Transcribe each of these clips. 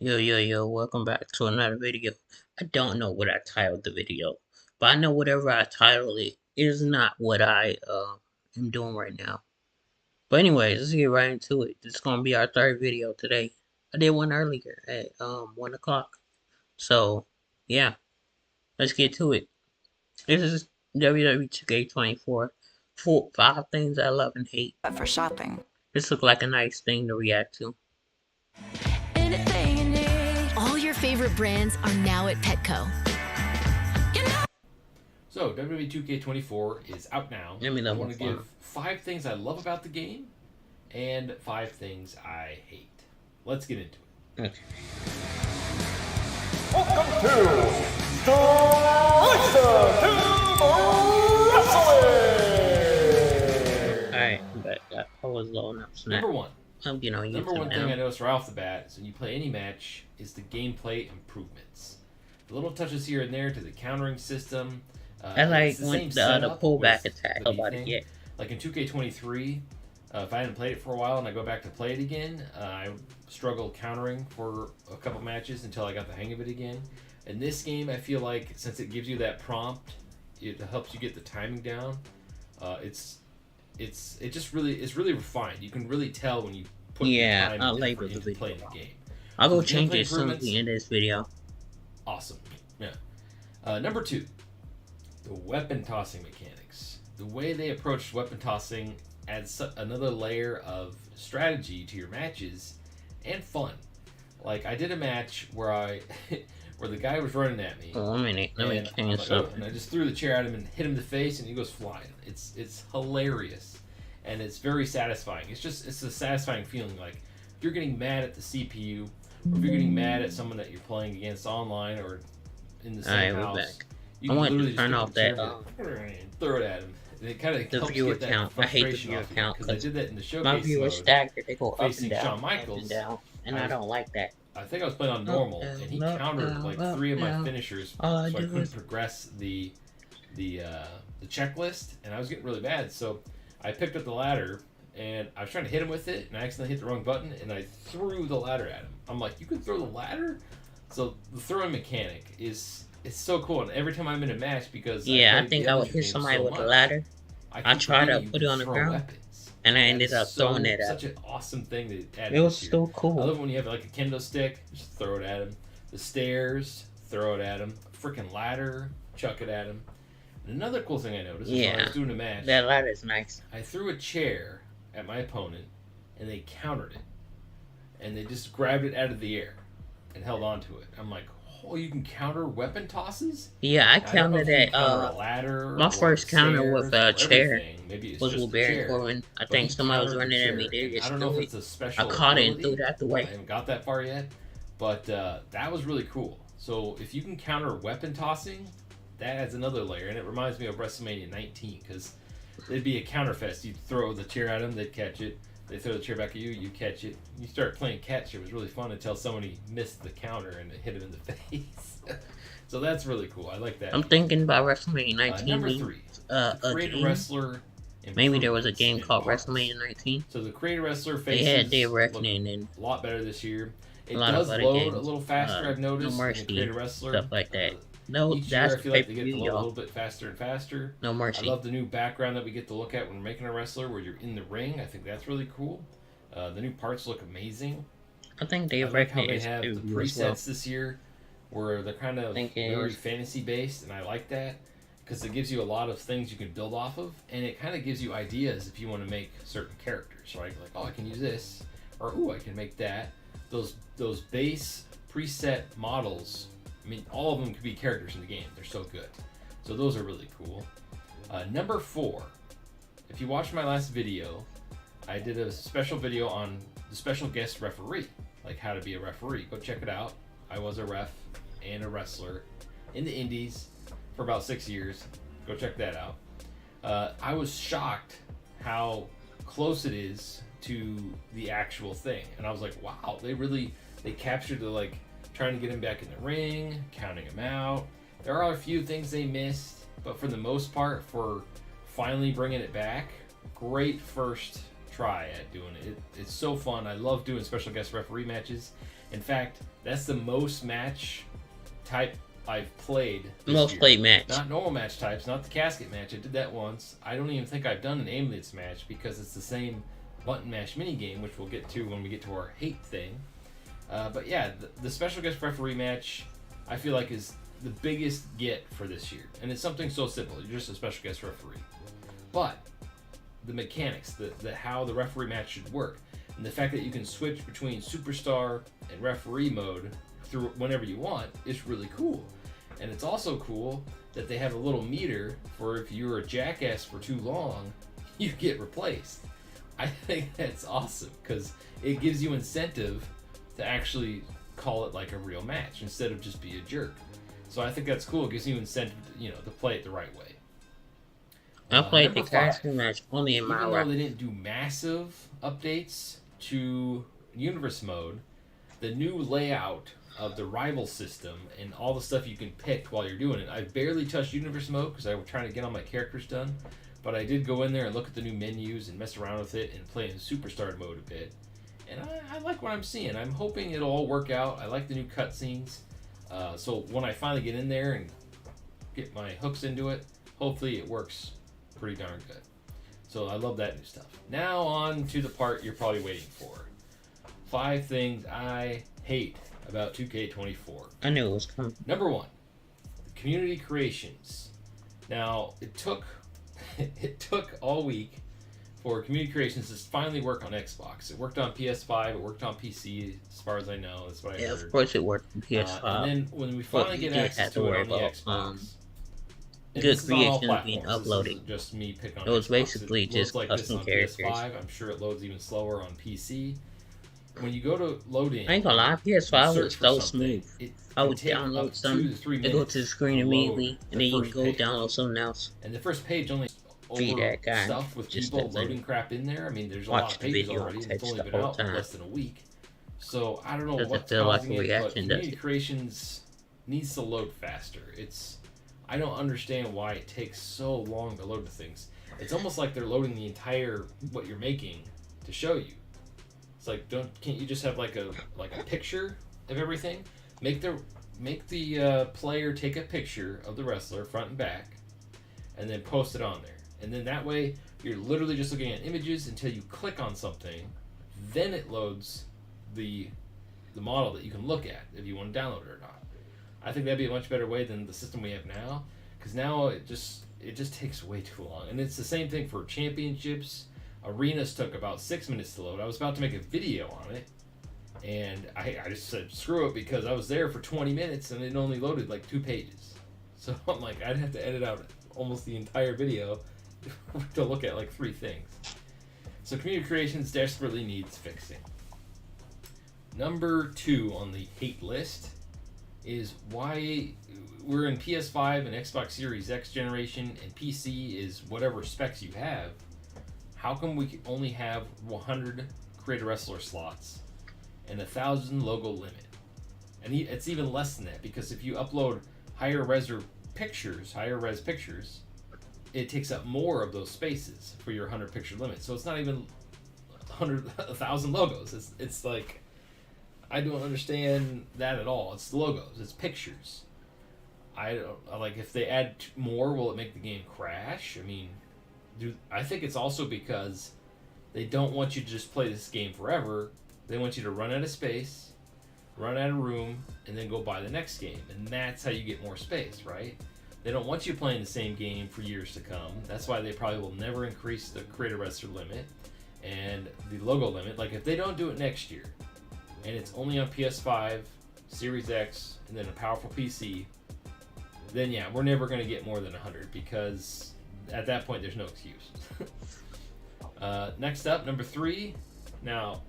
Yo, welcome back to another video. I don't know what I titled the video, but I know whatever I titled it is not what I am doing right now. But anyways, let's get right into it. This is gonna be our third video today. I did one earlier at 1 o'clock. So yeah, let's get to it. This is WWE 2K24. 5 things I love and hate. For shopping. This looked like a nice thing to react to. All your favorite brands are now at Petco. So, WWE 2K24 is out now. Let me know I want to give 5 things I love about the game and 5 things I hate. Let's get into it. Okay. Welcome to Wrestling! Alright, but I was low up. Snap. Number 1. Number one thing I noticed right off the bat is when you play any match is the gameplay improvements. The little touches here and there to the countering system. I like when the pullback attack. Yeah. Like in 2K23, if I hadn't played it for a while and I go back to play it again, I struggled countering for a couple matches until I got the hang of it again. In this game, I feel like since it gives you that prompt, it helps you get the timing down. It's really refined. You can really tell when you put the time I'll label the into video. playing the game. I'll go change it as soon as we end this video. Awesome. Yeah. Number 2, the weapon tossing mechanics. The way they approach weapon tossing adds another layer of strategy to your matches and fun. Like I did a match where where the guy was running at me. Oh, 1 minute. Let me change something. And I just threw the chair at him and hit him in the face, and he goes flying. It's hilarious, and it's very satisfying. It's a satisfying feeling. Like if you're getting mad at the CPU, or if you're getting mad at someone that you're playing against online or in the same house. We're back. You I can want literally to turn just off get that. the chair and throw it at him. And it kind of The helps viewer get that count. I hate the frustration viewer off you, count because I did that in the showcase my viewers mode, staggered. They go up and facing down, Shawn up Michaels. and down, and I don't like that. I think I was playing on normal, and he countered like 3 of my finishers, so I couldn't progress the checklist, and I was getting really bad. So I picked up the ladder, and I was trying to hit him with it, and I accidentally hit the wrong button, and I threw the ladder at him. I'm like, you can throw the ladder? So the throwing mechanic it's so cool, and every time I'm in a match, because I think I would hit somebody with a ladder. I tried to put it on the ground, weapons. and I ended up throwing it at him. Such an awesome thing to add. It was so I cool. love when you have like a kendo stick, just throw it at him. The stairs, throw it at him. Freaking ladder, chuck it at him. And another cool thing I noticed is when I was doing a match, that ladder is nice. I threw a chair at my opponent, and they countered it, and they just grabbed it out of the air and held on to it. I'm like, oh, you can counter weapon tosses? Yeah, I countered it. A ladder, my first counter with a chair maybe it's was just with Barry chair. Corbin. I think somebody was running at me. They just I don't know threw if it's it. a special I caught it and ability. threw it out the I way. haven't got that far yet, but that was really cool. So if you can counter weapon tossing, that adds another layer, and it reminds me of WrestleMania 19, because it'd be a counter fest. You'd throw the chair at them, they'd catch it. They throw the chair back at you, you catch it. You start playing catch. It was really fun until somebody missed the counter and it hit him in the face. So that's really cool. I like that. I'm thinking about WrestleMania 19. Number 3, a Create game. a Wrestler. Maybe there was a game improvements called in parts. WrestleMania 19. So the Create a Wrestler They faces had Dave look Reckoning and a lot better this year. It a lot of does other load games. a little faster, I've noticed. No in Mercy, Create a Wrestler. stuff like that. No, Each year, that's I feel like they pay-per-view, get to load a little y'all. bit faster and faster. No I Mercy. love the new background that we get to look at when we're making a wrestler, where you're in the ring. I think that's really cool. The new parts look amazing. I think I Dave like how Reckoning they is have the pay-per-view as well. presets this year, where they're kind of very fantasy based, and I like that because it gives you a lot of things you can build off of, and it kind of gives you ideas if you want to make certain characters, right? Like, oh, I can use this, or ooh, I can make that. Those base preset models, I mean, all of them could be characters in the game. They're so good. So those are really cool. Number 4, if you watched my last video, I did a special video on the special guest referee, like how to be a referee. Go check it out. I was a ref and a wrestler in the indies for about 6 years. Go check that out. I was shocked how close it is to the actual thing, and I was like, wow, they captured the, like, trying to get him back in the ring, counting him out. There are a few things they missed, but for the most part, for finally bringing it back, great first try at doing it. It's so fun. I love doing special guest referee matches. In fact, that's the most match type I've played this most played match. Not normal match types, not the casket match. I did that once. I don't even think I've done an aimless match because it's the same button mash mini game, which we'll get to when we get to our hate thing. But yeah, the special guest referee match, I feel like is the biggest get for this year. And it's something so simple. You're just a special guest referee. But the mechanics, the how the referee match should work, and the fact that you can switch between superstar and referee mode through whenever you want is really cool. And it's also cool that they have a little meter for if you're a jackass for too long, you get replaced. I think that's awesome because it gives you incentive to actually call it like a real match instead of just be a jerk. So I think that's cool. It gives you incentive, to play it the right way. I played the casket match only in my Even though they didn't do massive updates to Universe mode, the new layout of the rival system and all the stuff you can pick while you're doing it. I barely touched Universe mode because I was trying to get all my characters done, but I did go in there and look at the new menus and mess around with it and play in Superstar mode a bit. And I like what I'm seeing. I'm hoping it'll all work out. I like the new cutscenes. So when I finally get in there and get my hooks into it, hopefully it works pretty darn good. So I love that new stuff. Now on to the part you're probably waiting for. 5 things I hate about 2K24. I knew it was coming. Number 1, community creations. Now it took all week for community creations to finally work on Xbox. It worked on PS5. It worked on PC, as far as I know. That's what I heard. Of course it worked on PS5. And then when we finally get access to it on the Xbox, good creations being uploaded. Just me picking on it was Xbox. basically it just like custom characters. PS5. I'm sure it loads even slower on PC. When you go to load in, I ain't gonna lie, PS5 was so smooth. I would download something, and go to the screen immediately, and then you can go download something else. And the first page only over stuff with people loading crap in there. I mean, there's a lot of pages already, and it's only been out less than a week. So I don't know what's causing it, but community creations needs to load faster. I don't understand why it takes so long to load the things. It's almost like they're loading the entire what you're making to show you. It's like, can't you just have like a picture of everything? Make the player take a picture of the wrestler front and back, and then post it on there. And then that way you're literally just looking at images until you click on something, then it loads the model that you can look at if you want to download it or not. I think that'd be a much better way than the system we have now, because now it just takes way too long. And it's the same thing for championships. Arenas took about 6 minutes to load. I was about to make a video on it, and I just said screw it because I was there for 20 minutes and it only loaded like 2 pages. So I'm like, I'd have to edit out almost the entire video to look at like 3 things. So community creations desperately needs fixing. Number 2 on the hate list is why we're in PS5 and Xbox Series X generation, and PC is whatever specs you have. How come we only have 100 Create a Wrestler slots and 1,000 logo limit? And it's even less than that, because if you upload higher res pictures, it takes up more of those spaces for your 100 picture limit. So it's not even 1,000 logos. It's like, I don't understand that at all. It's logos. It's pictures. If they add more, will it make the game crash? I mean, I think it's also because they don't want you to just play this game forever. They want you to run out of space, run out of room, and then go buy the next game. And that's how you get more space, right? They don't want you playing the same game for years to come. That's why they probably will never increase the Create a Wrestler limit and the logo limit. Like, if they don't do it next year, and it's only on PS5, Series X, and then a powerful PC, then yeah, we're never going to get more than 100, because at that point there's no excuse. Next up, number 3. Now,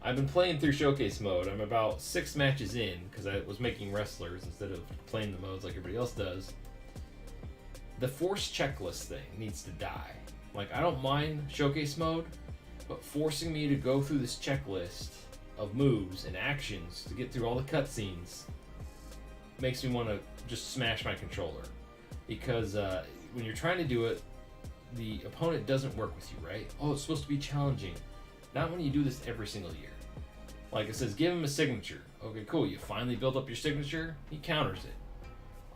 I've been playing through Showcase mode. I'm about 6 matches in, because I was making wrestlers instead of playing the modes like everybody else does. The force checklist thing needs to die. Like, I don't mind Showcase mode, but forcing me to go through this checklist of moves and actions to get through all the cutscenes makes me want to just smash my controller. Because when you're trying to do it, the opponent doesn't work with you, right? Oh, it's supposed to be challenging. Not when you do this every single year. Like it says, give him a signature. Okay, cool. You finally build up your signature. He counters it.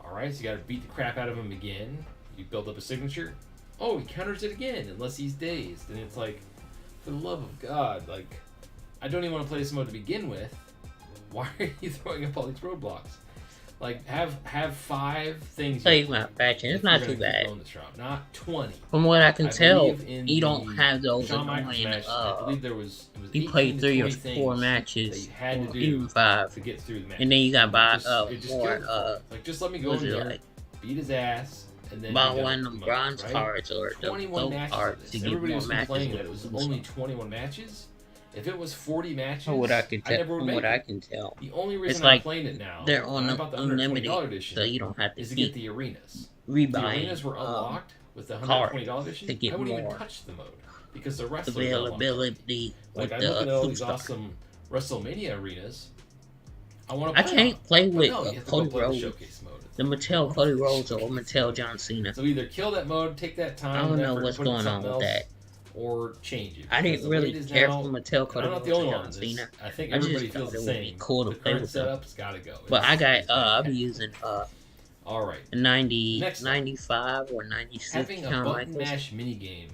All right, so you got to beat the crap out of him again. You build up a signature. Oh, he counters it again, unless he's dazed. And it's like, for the love of God, like, I don't even want to play this mode to begin with. Why are you throwing up all these roadblocks? Like, have 5 things. Play my faction. It's not too bad. Not 20. From what I can tell, you don't have those annoying. I believe it was you played 3 or 4 matches, or even 5, to get through the match. And then you got buy more. Like, just let me go in there, like, beat his ass. And then buy one of the bronze cards or the gold cards to get more matches. That it was only 21 matches. If it was 40 matches, from what I can tell, the only reason I'm playing it now, they're on the unlimited edition, so you don't have to get the arenas. Rebuy. The arenas were unlocked with the $120 edition. To get I wouldn't more even touch the mode because the wrestlers availability. Like I look at all these awesome WrestleMania arenas. I can't play with Cody Rhodes. The Mattel Cody Rhodes or Mattel John Cena. So either kill that mode, take that time. I don't know what's going on with that. Or change it. I didn't really care for Mattel Cody Rhodes or John Cena. I think everybody feels the same. Be cool to play with them. Gotta go. But I got I'll be using all right. 95 or 96 having a button mash minigame.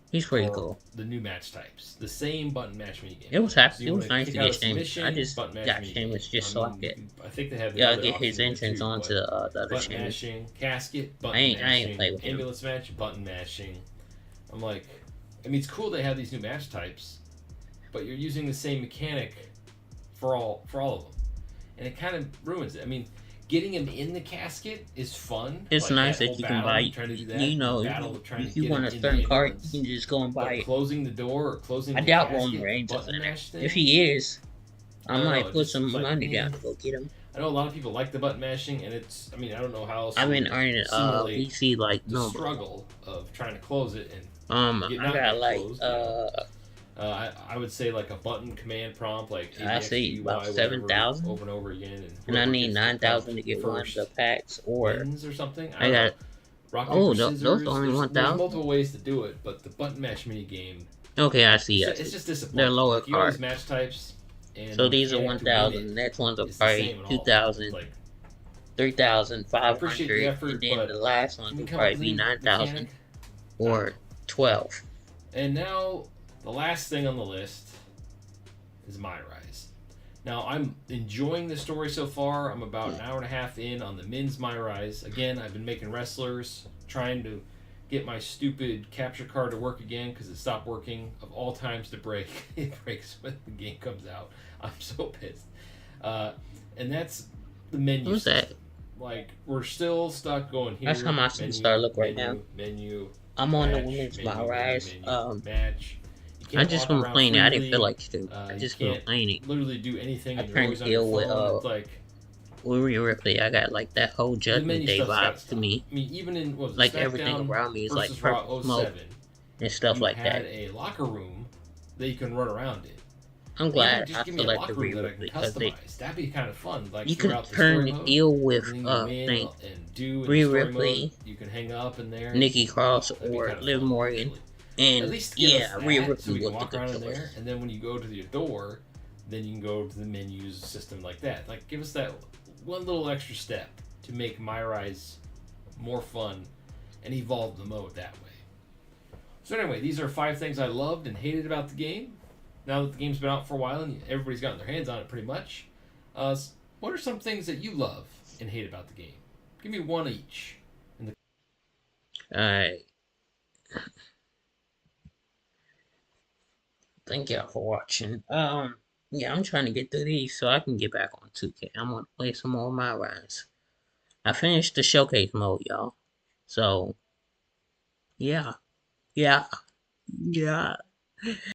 He's pretty cool. The new match types, the same button mash minigame. It was happy. It was nice to get Sheamus. I just got Sheamus just so I could. I think they have. Get his entrance onto the other Sheamus. Mashing, casket, button mashing, I ain't play with him. Ambulance match, button mashing. I'm like, I mean, it's cool they have these new match types, but you're using the same mechanic for all of them, and it kind of ruins it. I mean, getting him in the casket is fun. It's nice that you can buy. You know, if you want a certain card, you can just go and buy it. Closing the door or closing. I doubt Roman Reigns is in there. If he is, I might put some money down to go get him. I know a lot of people like the button mashing, and it's. I mean, I don't know how else. I've been earning PC like the struggle of trying to close it and. I got like closed, I would say like a button command prompt like I see about 7,000 over and over again, and I need 9,000 to get one of the packs or something. I got those are only 1,000. There's multiple ways to do it, but the button mash mini game. Okay, I see. It's just disappointing. They're lower cards. Match types. And so these are 1,000. Next ones are probably 2,000. 3,500, and then the last one will probably be 9,000 or 12. And now the last thing on the list is My Rise. Now I'm enjoying the story so far. I'm about an hour and a half in on the men's My Rise. Again, I've been making wrestlers, trying to get my stupid capture card to work again because it stopped working. Of all times to break, it breaks when the game comes out. I'm so pissed. And that's the menu. Who's that? Like we're still stuck going here. That's how my star look right now. Menu. I'm on the women's My Rise. Match. I just been playing it. I didn't feel like to. I just been playing it. Literally do anything. I turned to deal with Rhea Ripley. I got like that whole Judgment Day vibe to me. I mean, even in like everything around me is like purple smoke and stuff like that. You had a locker room that you can run around in. I'm glad I select the Rhea Ripley because that'd be kind of fun. Like you can turn the deal with Rhea Ripley, you can hang up in there, Nikki Cross, or Liv Morgan, and Rhea Ripley so walk around in there. And then when you go to your door, then you can go to the menus system like that. Like give us that one little extra step to make My Rise more fun and evolve the mode that way. So anyway, these are 5 things I loved and hated about the game. Now that the game's been out for a while and everybody's gotten their hands on it pretty much, what are some things that you love and hate about the game? Give me one each. Alright. Thank y'all for watching. Yeah, I'm trying to get through these so I can get back on 2K. I'm gonna play some more of My Rise. I finished the showcase mode, y'all. So, yeah.